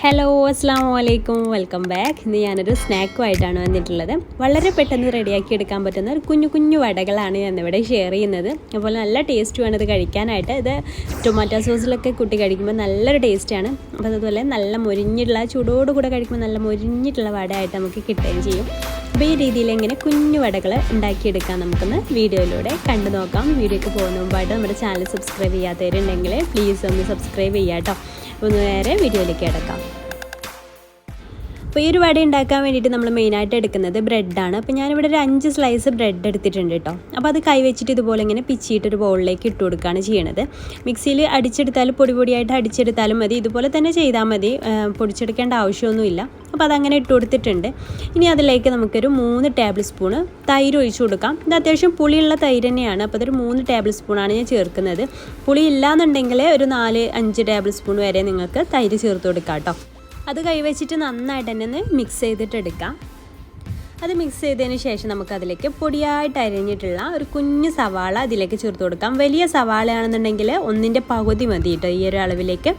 Hello അസ്സാമു അലൈക്കും, welcome back. ഇന്ന് ഞാനൊരു സ്നാക്കുമായിട്ടാണ് വന്നിട്ടുള്ളത്. വളരെ പെട്ടെന്ന് റെഡിയാക്കി എടുക്കാൻ പറ്റുന്ന ഒരു കുഞ്ഞു കുഞ്ഞു വടകളാണ് ഞാനിവിടെ ഷെയർ ചെയ്യുന്നത്. അതുപോലെ നല്ല ടേസ്റ്റുമാണ് ഇത് കഴിക്കാനായിട്ട്. ഇത് ടൊമാറ്റോ സോസിലൊക്കെ കൂട്ടി കഴിക്കുമ്പോൾ നല്ലൊരു ടേസ്റ്റാണ്. അപ്പോൾ അതുപോലെ നല്ല മൊരിഞ്ഞിട്ടുള്ള ചൂടോടുകൂടെ കഴിക്കുമ്പോൾ നല്ല മൊരിഞ്ഞിട്ടുള്ള വടയായിട്ട് നമുക്ക് കിട്ടുകയും ചെയ്യും. അപ്പോൾ ഈ രീതിയിൽ എങ്ങനെ കുഞ്ഞു വടകൾ ഉണ്ടാക്കിയെടുക്കാം നമുക്കൊന്ന് വീഡിയോയിലൂടെ കണ്ടു നോക്കാം. വീഡിയോയ്ക്ക് പോകുന്ന മുമ്പായിട്ട് നമ്മുടെ ചാനൽ സബ്സ്ക്രൈബ് ചെയ്യാത്തവരുണ്ടെങ്കിൽ പ്ലീസ് ഒന്ന് സബ്സ്ക്രൈബ് ചെയ്യാം കേട്ടോ. ഒന്ന് നേരെ വീഡിയോയിലേക്ക് കിടക്കാം. അപ്പോൾ ഈ ഒരു വട ഉണ്ടാക്കാൻ വേണ്ടിയിട്ട് നമ്മൾ മെയിനായിട്ട് എടുക്കുന്നത് ബ്രെഡാണ്. അപ്പോൾ ഞാനിവിടെ ഒരു 5 സ്ലൈസ് ബ്രെഡ് എടുത്തിട്ടുണ്ട് കേട്ടോ. അപ്പോൾ അത് കൈ വെച്ചിട്ട് ഇതുപോലെ ഇങ്ങനെ പിച്ചിയിട്ടൊരു ബൗളിലേക്ക് ഇട്ട് കൊടുക്കുകയാണ് ചെയ്യണത്. മിക്സിയിൽ അടിച്ചെടുത്താലും പൊടിയായിട്ട് അടിച്ചെടുത്താലും മതി, ഇതുപോലെ തന്നെ ചെയ്താൽ മതി, പൊടിച്ചെടുക്കേണ്ട ആവശ്യമൊന്നുമില്ല. അപ്പോൾ അതങ്ങനെ ഇട്ട് കൊടുത്തിട്ടുണ്ട്. ഇനി അതിലേക്ക് നമുക്കൊരു 3 ടേബിൾ സ്പൂണ് തൈര് ഒഴിച്ച് കൊടുക്കാം. ഇത് അത്യാവശ്യം പുളിയുള്ള തൈര് തന്നെയാണ്. അപ്പോൾ അതൊരു 3 ടേബിൾ സ്പൂണാണ് ഞാൻ ചേർക്കുന്നത്. പുളി ഇല്ലാന്നുണ്ടെങ്കിൽ ഒരു 4-5 ടേബിൾ സ്പൂൺ വരെ നിങ്ങൾക്ക് തൈര് ചേർത്ത് കൊടുക്കാം കേട്ടോ. അത് കൈവച്ചിട്ട് നന്നായിട്ട് തന്നെ ഒന്ന് മിക്സ് ചെയ്തിട്ടെടുക്കാം. അത് മിക്സ് ചെയ്തതിന് ശേഷം നമുക്കതിലേക്ക് പൊടിയായിട്ട് അരിഞ്ഞിട്ടുള്ള ഒരു കുഞ്ഞു സവാള അതിലേക്ക് ചേർത്ത് കൊടുക്കാം. വലിയ സവാളയാണെന്നുണ്ടെങ്കിൽ 1/4 പകുതി മതി കേട്ടോ ഈ ഒരു അളവിലേക്ക്.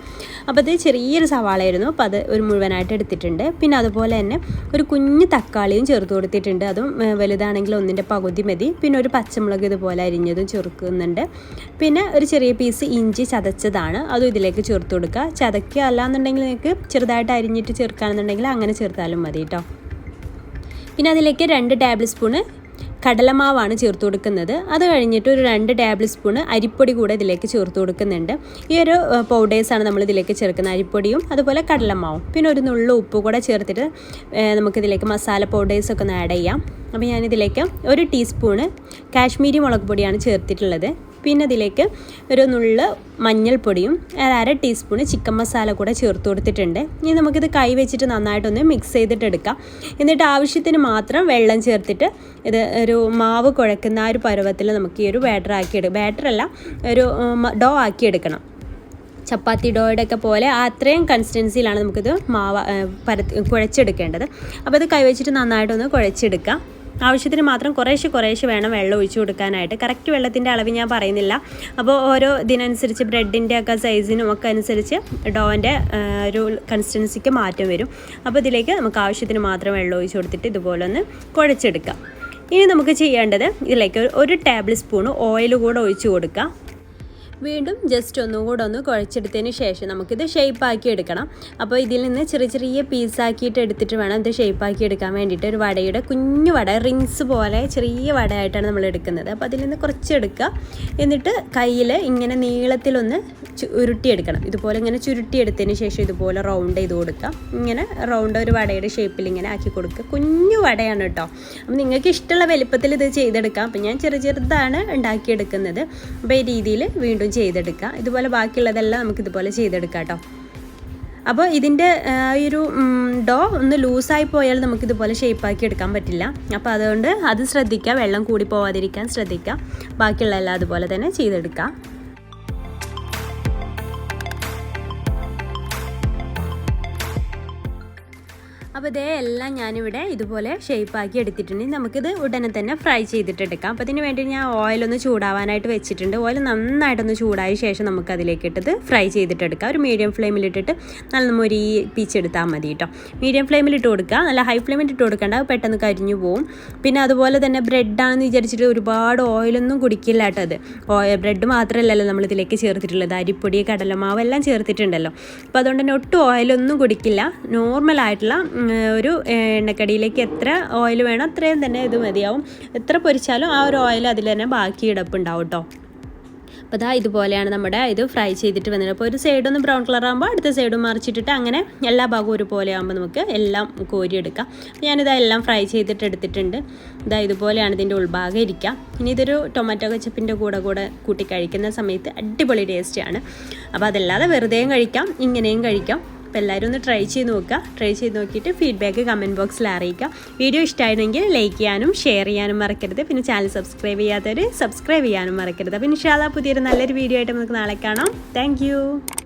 അപ്പോൾ അത് ചെറിയൊരു സവാളയായിരുന്നു, അപ്പോൾ അത് ഒരു മുഴുവനായിട്ട് എടുത്തിട്ടുണ്ട്. പിന്നെ അതുപോലെ തന്നെ ഒരു കുഞ്ഞു തക്കാളിയും ചേർത്ത് കൊടുത്തിട്ടുണ്ട്. അതും വലുതാണെങ്കിൽ 1/4 പകുതി മതി. പിന്നെ ഒരു പച്ചമുളക് ഇതുപോലെ അരിഞ്ഞതും ചേർക്കുന്നുണ്ട്. പിന്നെ ഒരു ചെറിയ പീസ് ഇഞ്ചി ചതച്ചതാണ്, അതും ഇതിലേക്ക് ചേർത്ത് കൊടുക്കുക. ചതക്കുക അല്ലാന്നുണ്ടെങ്കിൽ നിങ്ങൾക്ക് ചെറുതായിട്ട് അരിഞ്ഞിട്ട് ചേർക്കുകയാണെന്നുണ്ടെങ്കിൽ അങ്ങനെ ചേർത്താലും മതി കേട്ടോ. പിന്നെ അതിലേക്ക് 2 ടേബിൾ സ്പൂണ് കടലമാവാണ് ചേർത്ത് കൊടുക്കുന്നത്. അത് കഴിഞ്ഞിട്ട് ഒരു 2 ടേബിൾ സ്പൂണ് അരിപ്പൊടി കൂടെ ഇതിലേക്ക് ചേർത്ത് കൊടുക്കുന്നുണ്ട്. ഈ ഒരു പൗഡേഴ്സാണ് നമ്മൾ ഇതിലേക്ക് ചേർക്കുന്നത്, അരിപ്പൊടിയും അതുപോലെ കടലമാവും. പിന്നെ ഒരു നുള്ളു ഉപ്പ് കൂടെ ചേർത്തിട്ട് നമുക്കിതിലേക്ക് മസാല പൗഡേഴ്സൊക്കെ ഒന്ന് ആഡ് ചെയ്യാം. അപ്പോൾ ഞാനിതിലേക്ക് 1 ടീസ്പൂണ് കാശ്മീരി മുളക് പൊടിയാണ് ചേർത്തിട്ടുള്ളത്. പിന്നെ ഇതിലേക്ക് ഒരു നുള്ള് മഞ്ഞൾപ്പൊടിയും 1/2 ടീസ്പൂണ് ചിക്കൻ മസാല കൂടെ ചേർത്ത് കൊടുത്തിട്ടുണ്ട്. ഇനി നമുക്കിത് കൈ വെച്ചിട്ട് നന്നായിട്ടൊന്ന് മിക്സ് ചെയ്തിട്ടെടുക്കാം. എന്നിട്ട് ആവശ്യത്തിന് മാത്രം വെള്ളം ചേർത്തിട്ട് ഇത് ഒരു മാവ് കുഴക്കുന്ന ആ ഒരു പരുവത്തിൽ നമുക്ക് ഈ ഒരു ബാറ്ററല്ല ഒരു ഡോ ആക്കിയെടുക്കണം. ചപ്പാത്തി ഡോയുടെയൊക്കെ പോലെ അത്രയും കൺസിസ്റ്റൻസിയിലാണ് നമുക്കിത് കുഴച്ചെടുക്കേണ്ടത്. അപ്പോൾ ഇത് കൈവച്ചിട്ട് നന്നായിട്ടൊന്ന് കുഴച്ചെടുക്കാം. ആവശ്യത്തിന് മാത്രം കുറേശ്ശെ വേണം വെള്ളം ഒഴിച്ചു കൊടുക്കാനായിട്ട്. കറക്റ്റ് വെള്ളത്തിൻ്റെ അളവ് ഞാൻ പറയുന്നില്ല. അപ്പോൾ ഓരോ ഇതിനനുസരിച്ച് ബ്രെഡിൻ്റെ ഒക്കെ സൈസിനും ഒക്കെ അനുസരിച്ച് ഡോൻ്റെ ഒരു കൺസിസ്റ്റൻസിക്ക് മാറ്റം വരും. അപ്പോൾ ഇതിലേക്ക് നമുക്ക് ആവശ്യത്തിന് മാത്രം വെള്ളം ഒഴിച്ചു കൊടുത്തിട്ട് ഇതുപോലെ ഒന്ന് കുഴച്ചെടുക്കാം. ഇനി നമുക്ക് ചെയ്യേണ്ടത് ഇതിലേക്ക് 1 ടേബിൾ സ്പൂണ് ഓയിൽ കൂടെ ഒഴിച്ചു കൊടുക്കാം. വീണ്ടും ജസ്റ്റ് ഒന്നുകൂടെ ഒന്ന് കുഴച്ചെടുത്തതിന് ശേഷം നമുക്കിത് ഷേപ്പാക്കി എടുക്കണം. അപ്പോൾ ഇതിൽ നിന്ന് ചെറിയ പീസാക്കിയിട്ട് എടുത്തിട്ട് വേണം ഇത് ഷേപ്പാക്കി എടുക്കാൻ വേണ്ടിയിട്ട്. ഒരു വടയുടെ കുഞ്ഞു വട, റിങ്സ് പോലെ ചെറിയ വടയായിട്ടാണ് നമ്മൾ എടുക്കുന്നത്. അപ്പോൾ അതിൽ നിന്ന് കുറച്ച് എടുക്കുക. എന്നിട്ട് കയ്യിൽ ഇങ്ങനെ നീളത്തിലൊന്ന് ഉരുട്ടിയെടുക്കണം. ഇതുപോലെ ഇങ്ങനെ ചുരുട്ടിയെടുത്തതിന് ശേഷം ഇതുപോലെ റൗണ്ട് ചെയ്ത് കൊടുക്കുക. ഇങ്ങനെ റൗണ്ട് ഒരു വടയുടെ ഷേപ്പിൽ ഇങ്ങനെ ആക്കി കൊടുക്കുക. കുഞ്ഞു വടയാണ് കേട്ടോ. അപ്പോൾ നിങ്ങൾക്ക് ഇഷ്ടമുള്ള വലിപ്പത്തിൽ ഇത് ചെയ്തെടുക്കാം. അപ്പോൾ ഞാൻ ചെറുതാണ് ഉണ്ടാക്കിയെടുക്കുന്നത്. അപ്പോൾ ഈ രീതിയിൽ വീണ്ടും ചെയ്തെടുക്കുക. ഇതുപോലെ ബാക്കിയുള്ളതെല്ലാം നമുക്കിതുപോലെ ചെയ്തെടുക്കാം കേട്ടോ. അപ്പോൾ ഇതിൻ്റെ ഈ ഒരു ഡോ ഒന്ന് ലൂസായി പോയാൽ നമുക്കിതുപോലെ ഷേപ്പാക്കി എടുക്കാൻ പറ്റില്ല. അപ്പോൾ അതുകൊണ്ട് അത് ശ്രദ്ധിക്കുക, വെള്ളം കൂടി പോവാതിരിക്കാൻ ശ്രദ്ധിക്കുക. ബാക്കിയുള്ളതെല്ലാം അതുപോലെ തന്നെ ചെയ്തെടുക്കാം. അപ്പോൾ ഇതേ എല്ലാം ഞാനിവിടെ ഇതുപോലെ ഷേപ്പാക്കി എടുത്തിട്ടുണ്ട്. നമുക്കിത് ഉടനെ തന്നെ ഫ്രൈ ചെയ്തിട്ടെടുക്കാം. അപ്പോൾ അതിന് വേണ്ടി ഞാൻ ഓയിലൊന്ന് ചൂടാവാനായിട്ട് വെച്ചിട്ടുണ്ട്. ഓയിൽ നന്നായിട്ടൊന്ന് ചൂടായ ശേഷം നമുക്കതിലേക്ക് ഇട്ടത് ഫ്രൈ ചെയ്തിട്ടെടുക്കാം. ഒരു മീഡിയം ഫ്ലെയിമിലിട്ടിട്ട് നല്ല മൊരിപ്പിച്ചെടുത്താൽ മതി കേട്ടോ. മീഡിയം ഫ്ലെയിമിലിട്ട് കൊടുക്കുക, നല്ല ഹൈ ഫ്ലെയിമിലിട്ട് കൊടുക്കേണ്ട, അത് പെട്ടെന്ന് കരിഞ്ഞു പോവും. പിന്നെ അതുപോലെ തന്നെ ബ്രെഡാണെന്ന് വിചാരിച്ചിട്ട് ഒരുപാട് ഓയിലൊന്നും കുടിക്കില്ല കേട്ടോ. അത് ബ്രെഡ് മാത്രമല്ലല്ലോ നമ്മളിതിലേക്ക് ചേർത്തിട്ടുള്ളത്, അരിപ്പൊടി കടലമാവ് എല്ലാം ചേർത്തിട്ടുണ്ടല്ലോ. അപ്പോൾ അതുകൊണ്ട് തന്നെ ഒട്ടും ഓയിലൊന്നും കുടിക്കില്ല. നോർമലായിട്ടുള്ള ഒരു എണ്ണക്കടിയിലേക്ക് എത്ര ഓയിൽ വേണം അത്രയും തന്നെ ഇത് മതിയാവും. എത്ര പൊരിച്ചാലും ആ ഒരു ഓയിൽ അതിൽ തന്നെ ബാക്കി കിടപ്പുണ്ടാവും കേട്ടോ. അപ്പോൾ അതാ ഇതുപോലെയാണ് നമ്മുടെ ഇത് ഫ്രൈ ചെയ്തിട്ട് വന്നത്. അപ്പോൾ ഒരു സൈഡൊന്ന് ബ്രൗൺ കളർ ആകുമ്പോൾ അടുത്ത സൈഡും മറിച്ചിട്ടിട്ട് അങ്ങനെ എല്ലാ ഭാഗവും ഒരുപോലെ ആകുമ്പോൾ നമുക്ക് എല്ലാം കോരിയെടുക്കാം. ഞാനിതെല്ലാം ഫ്രൈ ചെയ്തിട്ട് എടുത്തിട്ടുണ്ട്. ഇതുപോലെയാണ് ഇതിൻ്റെ ഉൾഭാഗം ഇരിക്കുക. ഇനി ഇതൊരു ടൊമാറ്റോ കെച്ചപ്പിൻ്റെ കൂടെ കൂട്ടി കഴിക്കുന്ന സമയത്ത് അടിപൊളി ടേസ്റ്റിയാണ്. അപ്പോൾ അതല്ലാതെ വെറുതെയും കഴിക്കാം, ഇങ്ങനെയും കഴിക്കാം. അപ്പോൾ എല്ലാവരും ഒന്ന് ട്രൈ ചെയ്ത് നോക്കുക. ട്രൈ ചെയ്ത് നോക്കിയിട്ട് ഫീഡ്ബാക്ക് കമൻറ്റ് ബോക്സിൽ അറിയിക്കുക. വീഡിയോ ഇഷ്ടമായിരുന്നെങ്കിൽ ലൈക്ക് ചെയ്യാനും ഷെയർ ചെയ്യാനും മറക്കരുത്. പിന്നെ ചാനൽ സബ്സ്ക്രൈബ് ചെയ്യാത്തവർ സബ്സ്ക്രൈബ് ചെയ്യാനും മറക്കരുത്. അപ്പോൾ ഇൻഷാ അല്ലാഹ് പുതിയൊരു നല്ലൊരു വീഡിയോ ആയിട്ട് നമുക്ക് നാളെ കാണാം. താങ്ക്